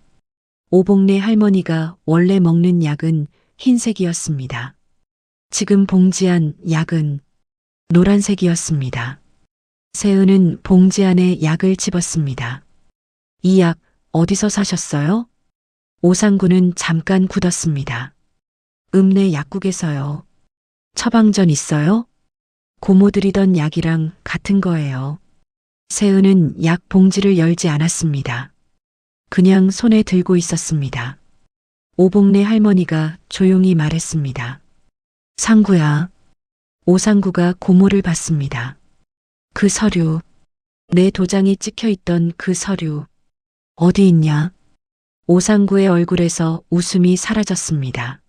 S3: 오복내 할머니가 원래 먹는 약은 흰색이었습니다. 지금 봉지 안 약은 노란색이었습니다. 세은은 봉지 안에 약을 집었습니다. 이 약 어디서 사셨어요? 오상구는 잠깐 굳었습니다. 읍내 약국에서요. 처방전 있어요? 고모 드리던 약이랑 같은 거예요. 세은은 약 봉지를 열지 않았습니다. 그냥 손에 들고 있었습니다. 오복내 할머니가 조용히 말했습니다. 상구야. 오상구가 고모를 봤습니다. 그 서류, 내 도장이 찍혀 있던 그 서류, 어디 있냐? 오상구의 얼굴에서 웃음이 사라졌습니다.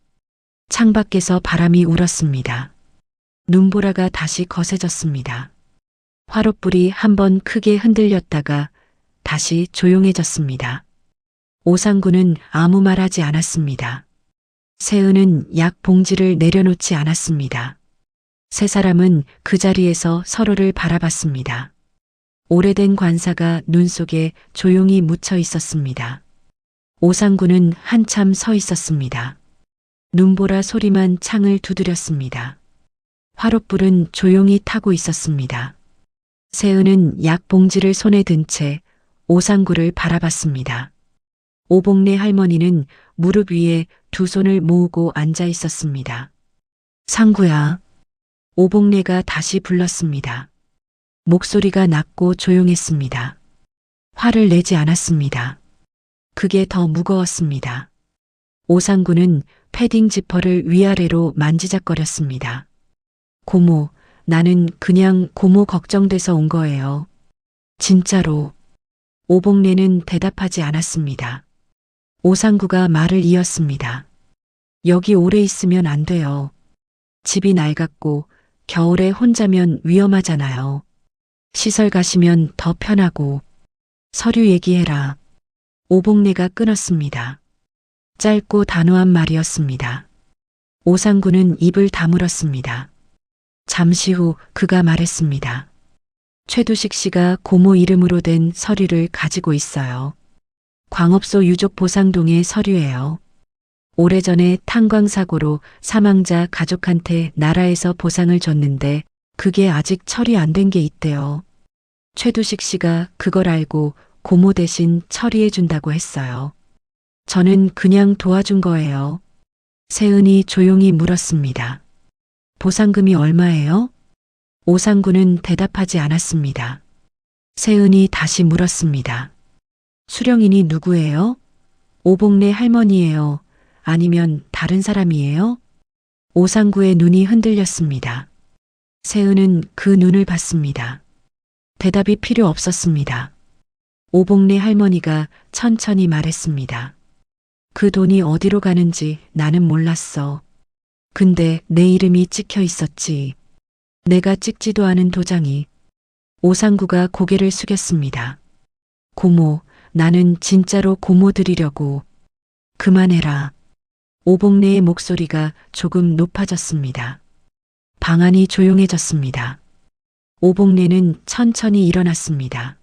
S3: 창밖에서 바람이 울었습니다. 눈보라가 다시 거세졌습니다. 화롯불이 한번 크게 흔들렸다가 다시 조용해졌습니다. 오상구는 아무 말하지 않았습니다. 세은은 약 봉지를 내려놓지 않았습니다. 세 사람은 그 자리에서 서로를 바라봤습니다. 오래된 관사가 눈 속에 조용히 묻혀 있었습니다. 오상구는 한참 서 있었습니다. 눈보라 소리만 창을 두드렸습니다. 화롯불은 조용히 타고 있었습니다. 세은은 약 봉지를 손에 든 채 오상구를 바라봤습니다. 오복래 할머니는 무릎 위에 두 손을 모으고 앉아 있었습니다. 상구야. 오복래가 다시 불렀습니다. 목소리가 낮고 조용했습니다. 화를 내지 않았습니다. 그게 더 무거웠습니다. 오상구는 패딩 지퍼를 위아래로 만지작거렸습니다. 고모, 나는 그냥 고모 걱정돼서 온 거예요. 진짜로. 오복래는 대답하지 않았습니다. 오상구가 말을 이었습니다. 여기 오래 있으면 안 돼요. 집이 낡았고 겨울에 혼자면 위험하잖아요. 시설 가시면 더 편하고. 서류 얘기해라. 오복래가 끊었습니다. 짧고 단호한 말이었습니다. 오상구는 입을 다물었습니다. 잠시 후 그가 말했습니다. 최두식 씨가 고모 이름으로 된 서류를 가지고 있어요. 광업소 유족 보상동의 서류예요. 오래전에 탄광사고로 사망자 가족한테 나라에서 보상을 줬는데 그게 아직 처리 안 된 게 있대요. 최두식 씨가 그걸 알고 고모 대신 처리해 준다고 했어요. 저는 그냥 도와준 거예요. 세은이 조용히 물었습니다. 보상금이 얼마예요? 오상구는 대답하지 않았습니다. 세은이 다시 물었습니다. 수령인이 누구예요? 오복래 할머니예요. 아니면 다른 사람이에요? 오상구의 눈이 흔들렸습니다. 세은은 그 눈을 봤습니다. 대답이 필요 없었습니다. 오복래 할머니가 천천히 말했습니다. 그 돈이 어디로 가는지 나는 몰랐어. 근데 내 이름이 찍혀 있었지. 내가 찍지도 않은 도장이. 오상구가 고개를 숙였습니다. 고모, 나는 진짜로 고모 드리려고. 그만해라. 오복래의 목소리가 조금 높아졌습니다. 방 안이 조용해졌습니다. 오복래는 천천히 일어났습니다.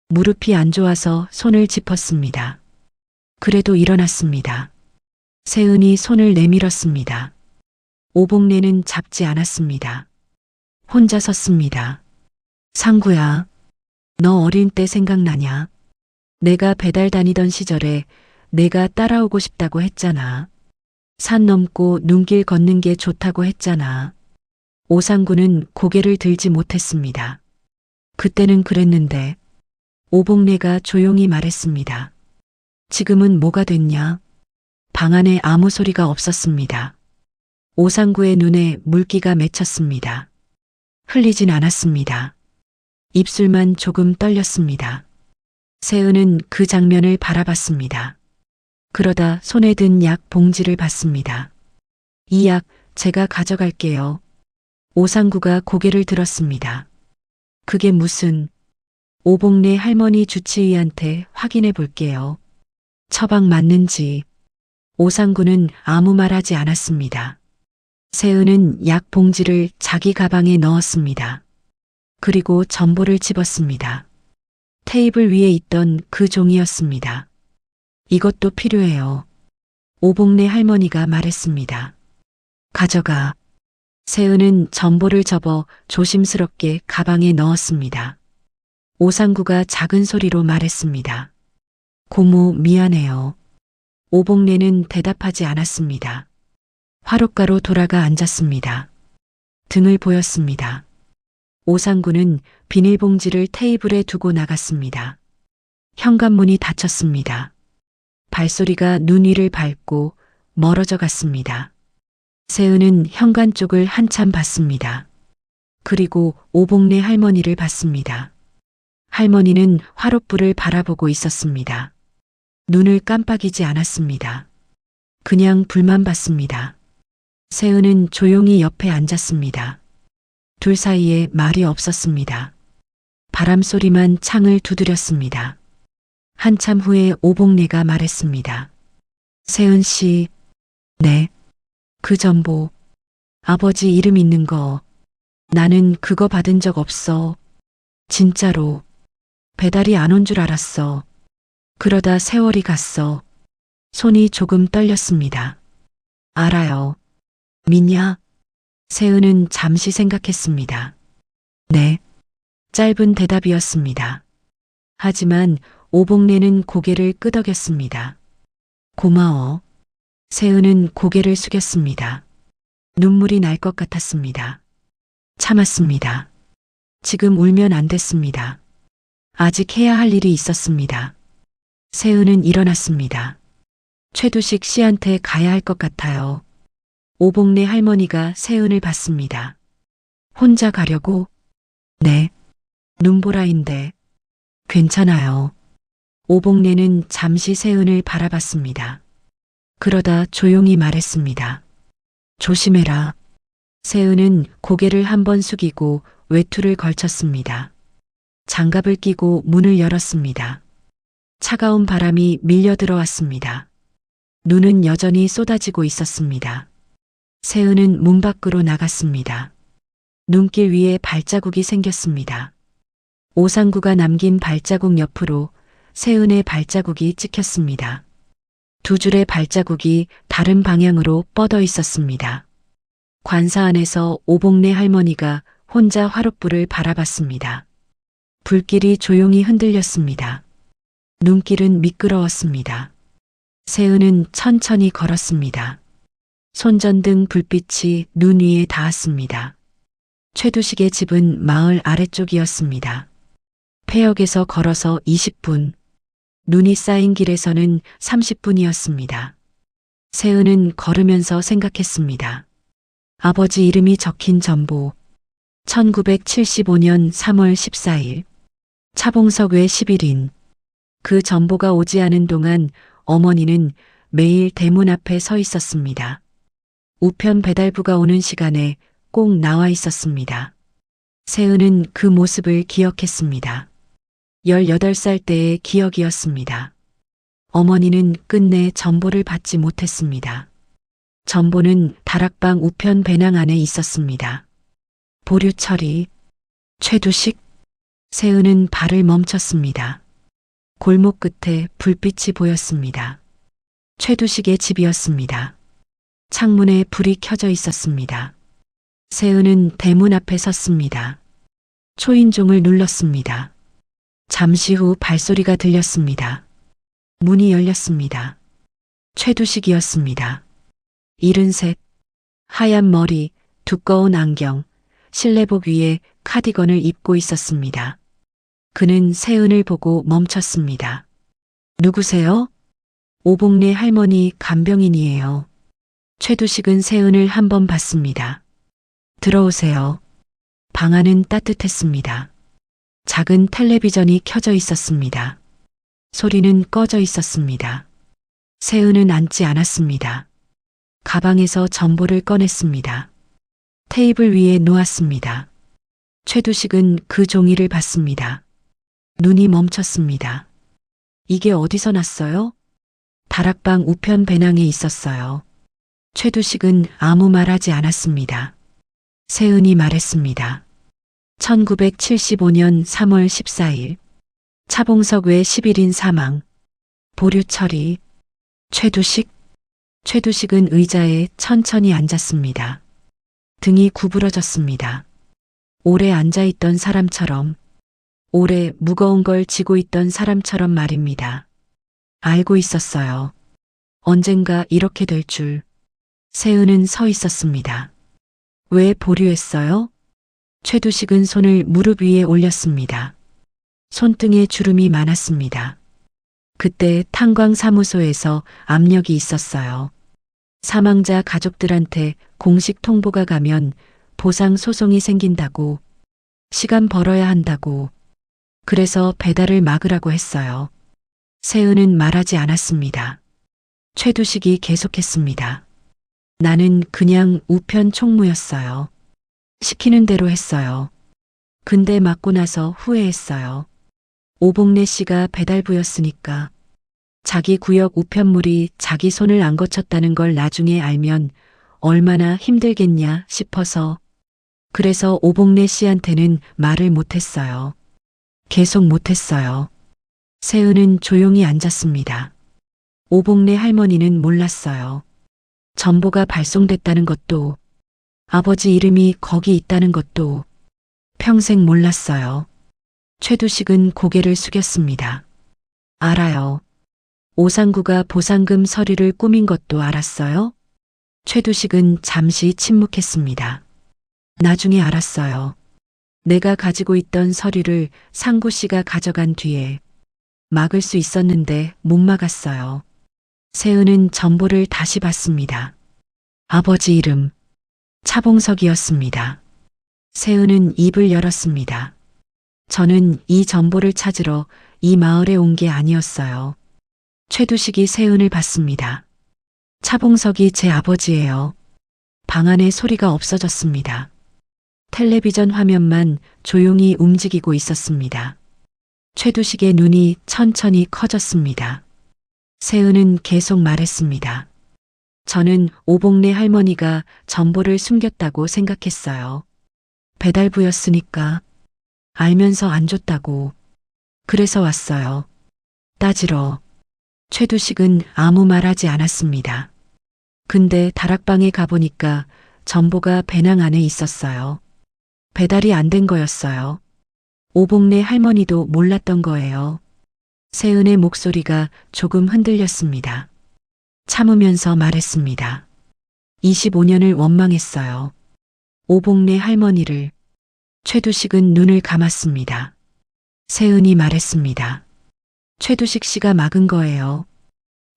S3: 무릎이 안 좋아서 손을 짚었습니다. 그래도 일어났습니다. 세은이 손을 내밀었습니다. 오복래는 잡지 않았습니다. 혼자 섰습니다. 상구야, 너 어린 때 생각나냐? 내가 배달 다니던 시절에 내가 따라오고 싶다고 했잖아. 산 넘고 눈길 걷는 게 좋다고 했잖아. 오상구는 고개를 들지 못했습니다. 그때는 그랬는데. 오복래가 조용히 말했습니다. 지금은 뭐가 됐냐? 방 안에 아무 소리가 없었습니다. 오상구의 눈에 물기가 맺혔습니다. 흘리진 않았습니다. 입술만 조금 떨렸습니다. 세은은 그 장면을 바라봤습니다. 그러다 손에 든 약 봉지를 봤습니다. 이 약 제가 가져갈게요. 오상구가 고개를 들었습니다. 그게 무슨... 오복래 할머니 주치의한테 확인해 볼게요. 처방 맞는지. 오상구는 아무 말 하지 않았습니다. 세은은 약 봉지를 자기 가방에 넣었습니다. 그리고 전보를 집었습니다. 테이블 위에 있던 그 종이였습니다. 이것도 필요해요. 오복래 할머니가 말했습니다. 가져가. 세은은 전보를 접어 조심스럽게 가방에 넣었습니다. 오상구가 작은 소리로 말했습니다. 고모 미안해요. 오복래는 대답하지 않았습니다. 화롯가로 돌아가 앉았습니다. 등을 보였습니다. 오상구는 비닐봉지를 테이블에 두고 나갔습니다. 현관문이 닫혔습니다. 발소리가 눈 위를 밟고 멀어져 갔습니다. 세은은 현관 쪽을 한참 봤습니다. 그리고 오복래 할머니를 봤습니다. 할머니는 화롯불을 바라보고 있었습니다. 눈을 깜빡이지 않았습니다. 그냥 불만 봤습니다. 세은은 조용히 옆에 앉았습니다. 둘 사이에 말이 없었습니다. 바람 소리만 창을 두드렸습니다. 한참 후에 오복래가 말했습니다. 세은 씨, 네. 그 전보. 아버지 이름 있는 거. 나는 그거 받은 적 없어. 진짜로. 배달이 안 온 줄 알았어. 그러다 세월이 갔어. 손이 조금 떨렸습니다. 알아요. 믿냐? 세은은 잠시 생각했습니다. 네. 짧은 대답이었습니다. 하지만 오복래는 고개를 끄덕였습니다. 고마워. 세은은 고개를 숙였습니다. 눈물이 날 것 같았습니다. 참았습니다. 지금 울면 안 됐습니다. 아직 해야 할 일이 있었습니다. 세은은 일어났습니다. 최두식 씨한테 가야 할 것 같아요. 오복래 할머니가 세은을 봤습니다. 혼자 가려고? 네. 눈보라인데. 괜찮아요. 오복래는 잠시 세은을 바라봤습니다. 그러다 조용히 말했습니다. 조심해라. 세은은 고개를 한번 숙이고 외투를 걸쳤습니다. 장갑을 끼고 문을 열었습니다. 차가운 바람이 밀려 들어왔습니다. 눈은 여전히 쏟아지고 있었습니다. 세은은 문 밖으로 나갔습니다. 눈길 위에 발자국이 생겼습니다. 오상구가 남긴 발자국 옆으로 세은의 발자국이 찍혔습니다. 두 줄의 발자국이 다른 방향으로 뻗어 있었습니다. 관사 안에서 오복래 할머니가 혼자 화롯불을 바라봤습니다. 불길이 조용히 흔들렸습니다. 눈길은 미끄러웠습니다. 세은은 천천히 걸었습니다. 손전등 불빛이 눈 위에 닿았습니다. 최두식의 집은 마을 아래쪽이었습니다. 폐역에서 걸어서 20분, 눈이 쌓인 길에서는 30분이었습니다. 세은은 걸으면서 생각했습니다. 아버지 이름이 적힌 전보. 1975년 3월 14일. 차봉석 외 11인. 그 전보가 오지 않은 동안 어머니는 매일 대문 앞에 서 있었습니다. 우편 배달부가 오는 시간에 꼭 나와 있었습니다. 세은은 그 모습을 기억했습니다. 18살 때의 기억이었습니다. 어머니는 끝내 전보를 받지 못했습니다. 전보는 다락방 우편 배낭 안에 있었습니다. 보류 처리. 최두식. 세은은 발을 멈췄습니다. 골목 끝에 불빛이 보였습니다. 최두식의 집이었습니다. 창문에 불이 켜져 있었습니다. 세은은 대문 앞에 섰습니다. 초인종을 눌렀습니다. 잠시 후 발소리가 들렸습니다. 문이 열렸습니다. 최두식이었습니다. 73, 하얀 머리, 두꺼운 안경, 실내복 위에 카디건을 입고 있었습니다. 그는 세은을 보고 멈췄습니다. 누구세요? 오복래 할머니 간병인이에요. 최두식은 세은을 한번 봤습니다. 들어오세요. 방 안은 따뜻했습니다. 작은 텔레비전이 켜져 있었습니다. 소리는 꺼져 있었습니다. 세은은 앉지 않았습니다. 가방에서 전보를 꺼냈습니다. 테이블 위에 놓았습니다. 최두식은 그 종이를 봤습니다. 눈이 멈췄습니다. 이게 어디서 났어요? 다락방 우편 배낭에 있었어요. 최두식은 아무 말하지 않았습니다. 세은이 말했습니다. 1975년 3월 14일. 차봉석 외 11인 사망. 보류 처리. 최두식. 최두식은 의자에 천천히 앉았습니다. 등이 구부러졌습니다. 오래 앉아있던 사람처럼, 오래 무거운 걸 지고 있던 사람처럼 말입니다. 알고 있었어요. 언젠가 이렇게 될 줄. 세은은 서 있었습니다. 왜 보류했어요? 최두식은 손을 무릎 위에 올렸습니다. 손등에 주름이 많았습니다. 그때 탄광사무소에서 압력이 있었어요. 사망자 가족들한테 공식 통보가 가면 보상 소송이 생긴다고, 시간 벌어야 한다고, 그래서 배달을 막으라고 했어요. 세은은 말하지 않았습니다. 최두식이 계속했습니다. 나는 그냥 우편 총무였어요. 시키는 대로 했어요. 근데 맞고 나서 후회했어요. 오복래 씨가 배달부였으니까 자기 구역 우편물이 자기 손을 안 거쳤다는 걸 나중에 알면 얼마나 힘들겠냐 싶어서 그래서 오복래 씨한테는 말을 못했어요. 계속 못했어요. 세은은 조용히 앉았습니다. 오복래 할머니는 몰랐어요. 전보가 발송됐다는 것도 아버지 이름이 거기 있다는 것도 평생 몰랐어요. 최두식은 고개를 숙였습니다. 알아요. 오상구가 보상금 서류를 꾸민 것도 알았어요? 최두식은 잠시 침묵했습니다. 나중에 알았어요. 내가 가지고 있던 서류를 상구 씨가 가져간 뒤에 막을 수 있었는데 못 막았어요. 세은은 전보를 다시 봤습니다. 아버지 이름 차봉석이었습니다. 세은은 입을 열었습니다. 저는 이 전보를 찾으러 이 마을에 온 게 아니었어요. 최두식이 세은을 봤습니다. 차봉석이 제 아버지예요. 방 안에 소리가 없어졌습니다. 텔레비전 화면만 조용히 움직이고 있었습니다. 최두식의 눈이 천천히 커졌습니다. 세은은 계속 말했습니다. 저는 오복래 할머니가 전보를 숨겼다고 생각했어요. 배달부였으니까 알면서 안 줬다고. 그래서 왔어요. 따지러. 최두식은 아무 말 하지 않았습니다. 근데 다락방에 가보니까 전보가 배낭 안에 있었어요. 배달이 안 된 거였어요. 오복래 할머니도 몰랐던 거예요. 세은의 목소리가 조금 흔들렸습니다. 참으면서 말했습니다. 25년을 원망했어요. 오복래 할머니를. 최두식은 눈을 감았습니다. 세은이 말했습니다. 최두식 씨가 막은 거예요.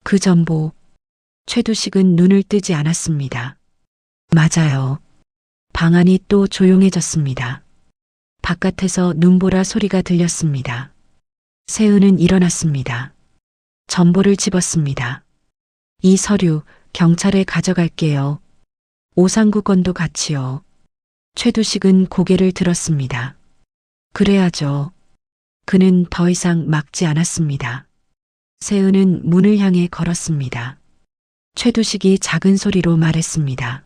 S3: 그 전보. 최두식은 눈을 뜨지 않았습니다. 맞아요. 방안이 또 조용해졌습니다. 바깥에서 눈보라 소리가 들렸습니다. 세은은 일어났습니다. 전보를 집었습니다. 이 서류 경찰에 가져갈게요. 오상구 건도 같이요. 최두식은 고개를 들었습니다. 그래야죠. 그는 더 이상 막지 않았습니다. 세은은 문을 향해 걸었습니다. 최두식이 작은 소리로 말했습니다.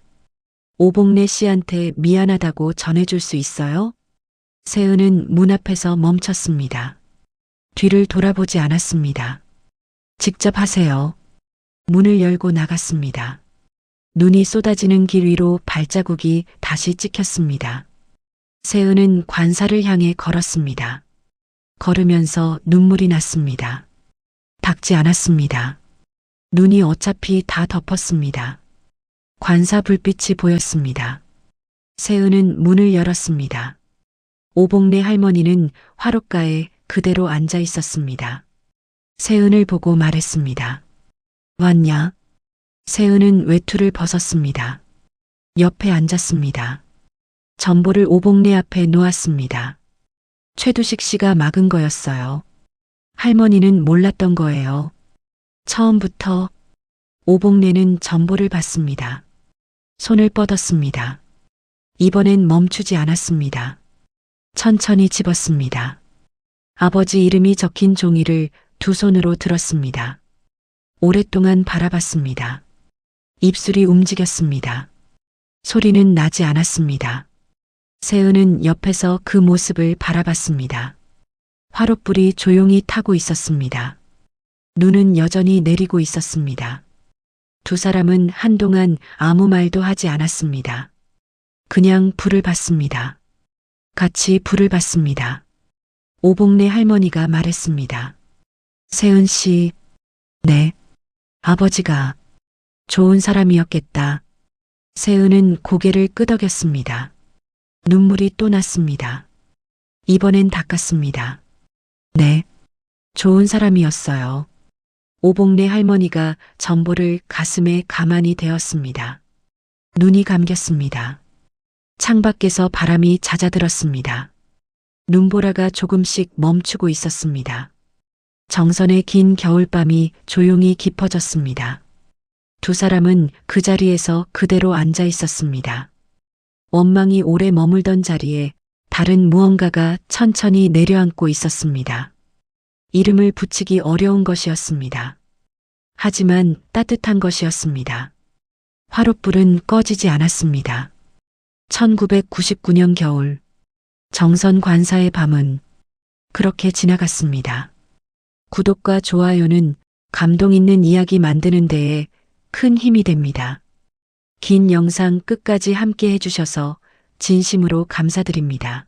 S3: 오복래 씨한테 미안하다고 전해줄 수 있어요? 세은은 문 앞에서 멈췄습니다. 뒤를 돌아보지 않았습니다. 직접 하세요. 문을 열고 나갔습니다. 눈이 쏟아지는 길 위로 발자국이 다시 찍혔습니다. 세은은 관사를 향해 걸었습니다. 걸으면서 눈물이 났습니다. 닦지 않았습니다. 눈이 어차피 다 덮었습니다. 관사 불빛이 보였습니다. 세은은 문을 열었습니다. 오복래 할머니는 화롯가에 그대로 앉아 있었습니다. 세은을 보고 말했습니다. 왔냐? 세은은 외투를 벗었습니다. 옆에 앉았습니다. 전보를 오복래 앞에 놓았습니다. 최두식 씨가 막은 거였어요. 할머니는 몰랐던 거예요. 처음부터. 오복래는 전보를 봤습니다. 손을 뻗었습니다. 이번엔 멈추지 않았습니다. 천천히 집었습니다. 아버지 이름이 적힌 종이를 두 손으로 들었습니다. 오랫동안 바라봤습니다. 입술이 움직였습니다. 소리는 나지 않았습니다. 세은은 옆에서 그 모습을 바라봤습니다. 화롯불이 조용히 타고 있었습니다. 눈은 여전히 내리고 있었습니다. 두 사람은 한동안 아무 말도 하지 않았습니다. 그냥 불을 봤습니다. 같이 불을 봤습니다. 오복래 할머니가 말했습니다. 세은 씨, 네. 아버지가 좋은 사람이었겠다. 세은은 고개를 끄덕였습니다. 눈물이 또 났습니다. 이번엔 닦았습니다. 네. 좋은 사람이었어요. 오복래 할머니가 전보를 가슴에 가만히 대었습니다. 눈이 감겼습니다. 창밖에서 바람이 잦아들었습니다. 눈보라가 조금씩 멈추고 있었습니다. 정선의 긴 겨울밤이 조용히 깊어졌습니다. 두 사람은 그 자리에서 그대로 앉아 있었습니다. 원망이 오래 머물던 자리에 다른 무언가가 천천히 내려앉고 있었습니다. 이름을 붙이기 어려운 것이었습니다. 하지만 따뜻한 것이었습니다. 화롯불은 꺼지지 않았습니다. 1999년 겨울, 정선 관사의 밤은 그렇게 지나갔습니다. 구독과 좋아요는 감동 있는 이야기 만드는 데에 큰 힘이 됩니다. 긴 영상 끝까지 함께 해주셔서 진심으로 감사드립니다.